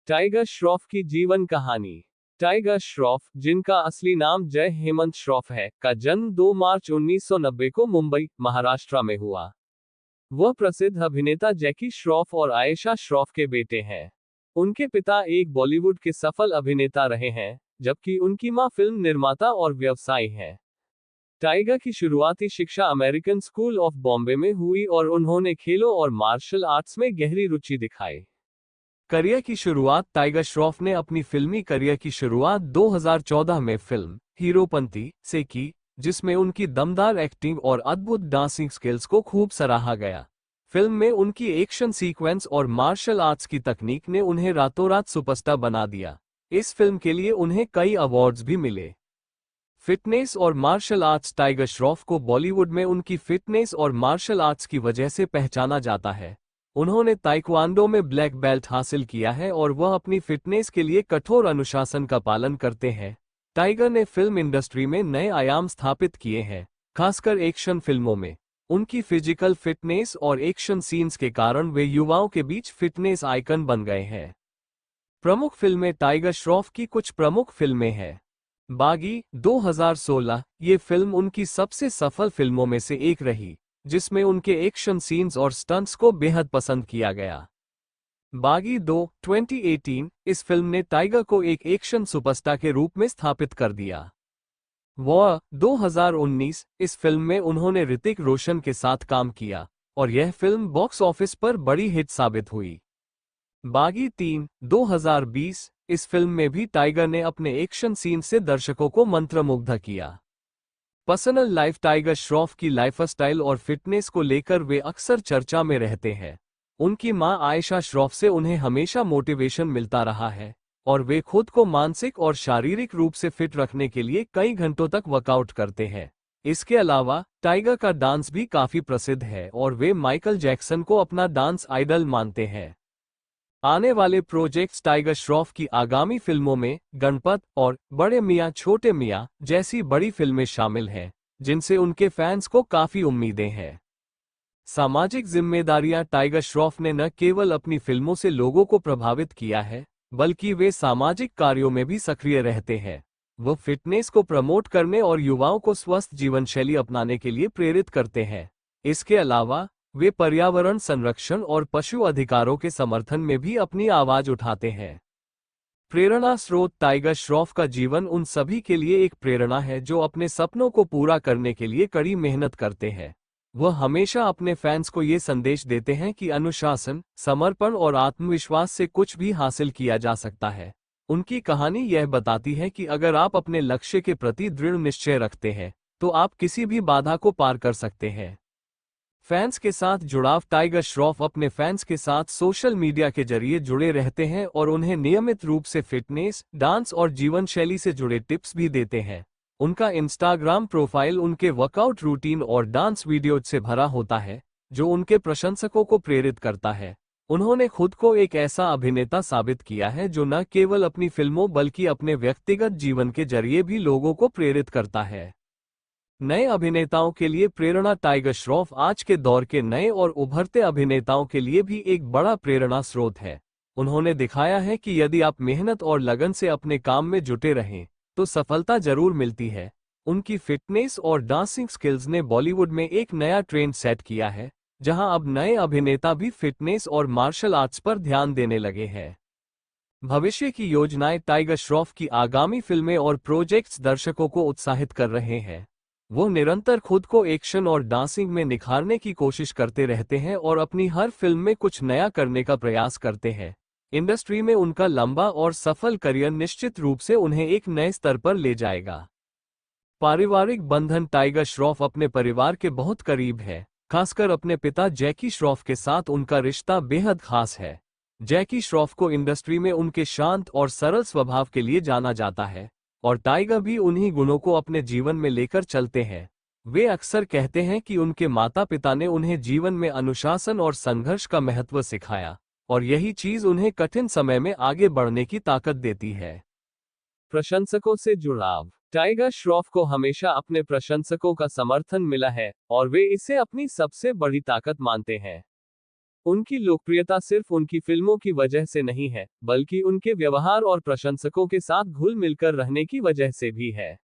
Tiger Shroff की जीवन कहानी। टाइगर श्रॉफ, जिनका असली नाम जय हेमंत श्रॉफ है, का जन्म 2 मार्च 1990 को मुंबई, महाराष्ट्र में हुआ। वह प्रसिद्ध अभिनेता जैकी श्रॉफ और आयशा श्रॉफ के बेटे हैं। उनके पिता एक बॉलीवुड के सफल अभिनेता रहे हैं, जबकि उनकी मां फिल्म निर्माता और व्यवसायी हैं। टाइगर की शुरुआती शिक्षा अमेरिकन स्कूल ऑफ बॉम्बे में हुई और उन्होंने खेलों और मार्शल आर्ट्स में गहरी रुचि दिखाई। करियर की शुरुआत। टाइगर श्रॉफ ने अपनी फिल्मी करियर की शुरुआत 2014 में फिल्म हीरोपंती से की, जिसमें उनकी दमदार एक्टिंग और अद्भुत डांसिंग स्किल्स को खूब सराहा गया। फिल्म में उनकी एक्शन सीक्वेंस और मार्शल आर्ट्स की तकनीक ने उन्हें रातों रात सुपरस्टार बना दिया। इस फिल्म के लिए उन्हें कई अवार्ड्स भी मिले। फिटनेस और मार्शल आर्ट्स। टाइगर श्रॉफ को बॉलीवुड में उनकी फिटनेस और मार्शल आर्ट्स की वजह से पहचाना जाता है। उन्होंने ताइक्वांडो में ब्लैक बेल्ट हासिल किया है और वह अपनी फिटनेस के लिए कठोर अनुशासन का पालन करते हैं। टाइगर ने फिल्म इंडस्ट्री में नए आयाम स्थापित किए हैं, खासकर एक्शन फिल्मों में। उनकी फिजिकल फिटनेस और एक्शन सीन्स के कारण वे युवाओं के बीच फिटनेस आइकन बन गए हैं। प्रमुख फिल्में। टाइगर श्रॉफ की कुछ प्रमुख फिल्में हैं। बागी 2016, ये फिल्म उनकी सबसे सफल फिल्मों में से एक रही, जिसमें उनके एक्शन सीन्स और स्टंट्स को बेहद पसंद किया गया। बागी 2 2018, इस फिल्म ने टाइगर को एक एक्शन सुपरस्टार के रूप में स्थापित कर दिया। वॉर 2019, इस फिल्म में उन्होंने ऋतिक रोशन के साथ काम किया और यह फिल्म बॉक्स ऑफिस पर बड़ी हिट साबित हुई। बागी 3 2020, इस फिल्म में भी टाइगर ने अपने एक्शन सीन से दर्शकों को मंत्रमुग्ध किया। Personal life. टाइगर श्रॉफ की लाइफस्टाइल और फिटनेस को लेकर वे अक्सर चर्चा में रहते हैं। उनकी मां आयशा श्रॉफ से उन्हें हमेशा मोटिवेशन मिलता रहा है और वे खुद को मानसिक और शारीरिक रूप से फिट रखने के लिए कई घंटों तक वर्कआउट करते हैं। इसके अलावा टाइगर का डांस भी काफी प्रसिद्ध है और वे माइकल जैक्सन को अपना डांस आइडल मानते हैं। आने वाले प्रोजेक्ट्स। टाइगर श्रॉफ की आगामी फिल्मों में गणपत और बड़े मियां छोटे मियां जैसी बड़ी फिल्में शामिल हैं, जिनसे उनके फैंस को काफी उम्मीदें हैं। सामाजिक जिम्मेदारियां। टाइगर श्रॉफ ने न केवल अपनी फिल्मों से लोगों को प्रभावित किया है, बल्कि वे सामाजिक कार्यों में भी सक्रिय रहते हैं। वो फिटनेस को प्रमोट करने और युवाओं को स्वस्थ जीवनशैली अपनाने के लिए प्रेरित करते हैं। इसके अलावा वे पर्यावरण संरक्षण और पशु अधिकारों के समर्थन में भी अपनी आवाज उठाते हैं। प्रेरणा स्रोत। टाइगर श्रॉफ का जीवन उन सभी के लिए एक प्रेरणा है जो अपने सपनों को पूरा करने के लिए कड़ी मेहनत करते हैं। वह हमेशा अपने फैंस को ये संदेश देते हैं कि अनुशासन, समर्पण और आत्मविश्वास से कुछ भी हासिल किया जा सकता है। उनकी कहानी यह बताती है कि अगर आप अपने लक्ष्य के प्रति दृढ़ निश्चय रखते हैं, तो आप किसी भी बाधा को पार कर सकते हैं। फैंस के साथ जुड़ाव। टाइगर श्रॉफ अपने फैंस के साथ सोशल मीडिया के जरिए जुड़े रहते हैं और उन्हें नियमित रूप से फिटनेस, डांस और जीवन शैली से जुड़े टिप्स भी देते हैं। उनका इंस्टाग्राम प्रोफाइल उनके वर्कआउट रूटीन और डांस वीडियो से भरा होता है, जो उनके प्रशंसकों को प्रेरित करता है। उन्होंने खुद को एक ऐसा अभिनेता साबित किया है जो न केवल अपनी फिल्मों बल्कि अपने व्यक्तिगत जीवन के जरिए भी लोगों को प्रेरित करता है। नए अभिनेताओं के लिए प्रेरणा। टाइगर श्रॉफ आज के दौर के नए और उभरते अभिनेताओं के लिए भी एक बड़ा प्रेरणा स्रोत है। उन्होंने दिखाया है कि यदि आप मेहनत और लगन से अपने काम में जुटे रहें, तो सफलता जरूर मिलती है। उनकी फिटनेस और डांसिंग स्किल्स ने बॉलीवुड में एक नया ट्रेंड सेट किया है, जहां अब नए अभिनेता भी फिटनेस और मार्शल आर्ट्स पर ध्यान देने लगे हैं। भविष्य की योजनाएं। टाइगर श्रॉफ की आगामी फिल्में और प्रोजेक्ट्स दर्शकों को उत्साहित कर रहे हैं। वो निरंतर खुद को एक्शन और डांसिंग में निखारने की कोशिश करते रहते हैं और अपनी हर फिल्म में कुछ नया करने का प्रयास करते हैं। इंडस्ट्री में उनका लंबा और सफल करियर निश्चित रूप से उन्हें एक नए स्तर पर ले जाएगा। पारिवारिक बंधन। टाइगर श्रॉफ अपने परिवार के बहुत करीब है, खासकर अपने पिता जैकी श्रॉफ के साथ उनका रिश्ता बेहद खास है। जैकी श्रॉफ को इंडस्ट्री में उनके शांत और सरल स्वभाव के लिए जाना जाता है और टाइगर भी उन्हीं गुणों को अपने जीवन में लेकर चलते हैं। वे अक्सर कहते हैं कि उनके माता पिता ने उन्हें जीवन में अनुशासन और संघर्ष का महत्व सिखाया और यही चीज उन्हें कठिन समय में आगे बढ़ने की ताकत देती है। प्रशंसकों से जुड़ाव। टाइगर श्रॉफ को हमेशा अपने प्रशंसकों का समर्थन मिला है और वे इसे अपनी सबसे बड़ी ताकत मानते हैं। उनकी लोकप्रियता सिर्फ उनकी फिल्मों की वजह से नहीं है, बल्कि उनके व्यवहार और प्रशंसकों के साथ घुल मिलकर रहने की वजह से भी है।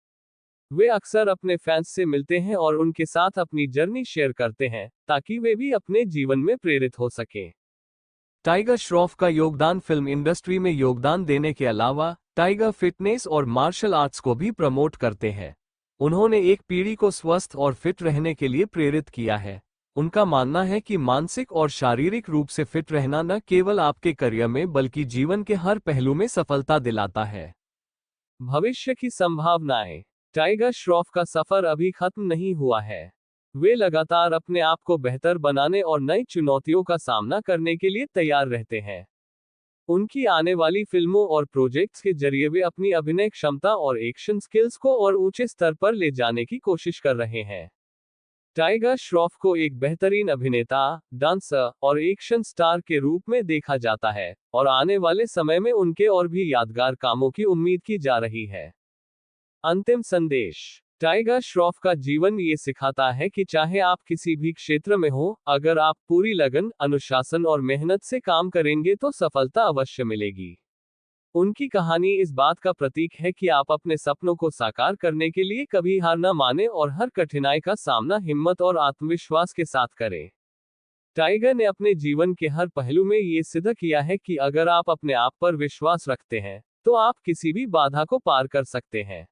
वे अक्सर अपने फैंस से मिलते हैं और उनके साथ अपनी जर्नी शेयर करते हैं, ताकि वे भी अपने जीवन में प्रेरित हो सकें। टाइगर श्रॉफ का योगदान फिल्म इंडस्ट्री में योगदान देने के अलावा टाइगर फिटनेस और मार्शल आर्ट्स को भी प्रमोट करते हैं। उन्होंने एक पीढ़ी को स्वस्थ और फिट रहने के लिए प्रेरित किया है। उनका मानना है कि मानसिक और शारीरिक रूप से फिट रहना न केवल आपके करियर में बल्कि जीवन के हर पहलू में सफलता दिलाता है। भविष्य की संभावनाएं। टाइगर श्रॉफ का सफर अभी खत्म नहीं हुआ है। वे लगातार अपने आप को बेहतर बनाने और नई चुनौतियों का सामना करने के लिए तैयार रहते हैं। उनकी आने वाली फिल्मों और प्रोजेक्ट्स के जरिए वे अपनी अभिनय क्षमता और एक्शन स्किल्स को और ऊंचे स्तर पर ले जाने की कोशिश कर रहे हैं। टाइगर श्रॉफ को एक बेहतरीन अभिनेता, डांसर और एक्शन स्टार के रूप में देखा जाता है, और आने वाले समय में उनके और भी यादगार कामों की उम्मीद की जा रही है। अंतिम संदेश। टाइगर श्रॉफ का जीवन ये सिखाता है कि चाहे आप किसी भी क्षेत्र में हो, अगर आप पूरी लगन, अनुशासन और मेहनत से काम करेंगे तो सफलता अवश्य मिलेगी। उनकी कहानी इस बात का प्रतीक है कि आप अपने सपनों को साकार करने के लिए कभी हार न माने और हर कठिनाई का सामना हिम्मत और आत्मविश्वास के साथ करें। टाइगर ने अपने जीवन के हर पहलू में ये सिद्ध किया है कि अगर आप अपने आप पर विश्वास रखते हैं, तो आप किसी भी बाधा को पार कर सकते हैं।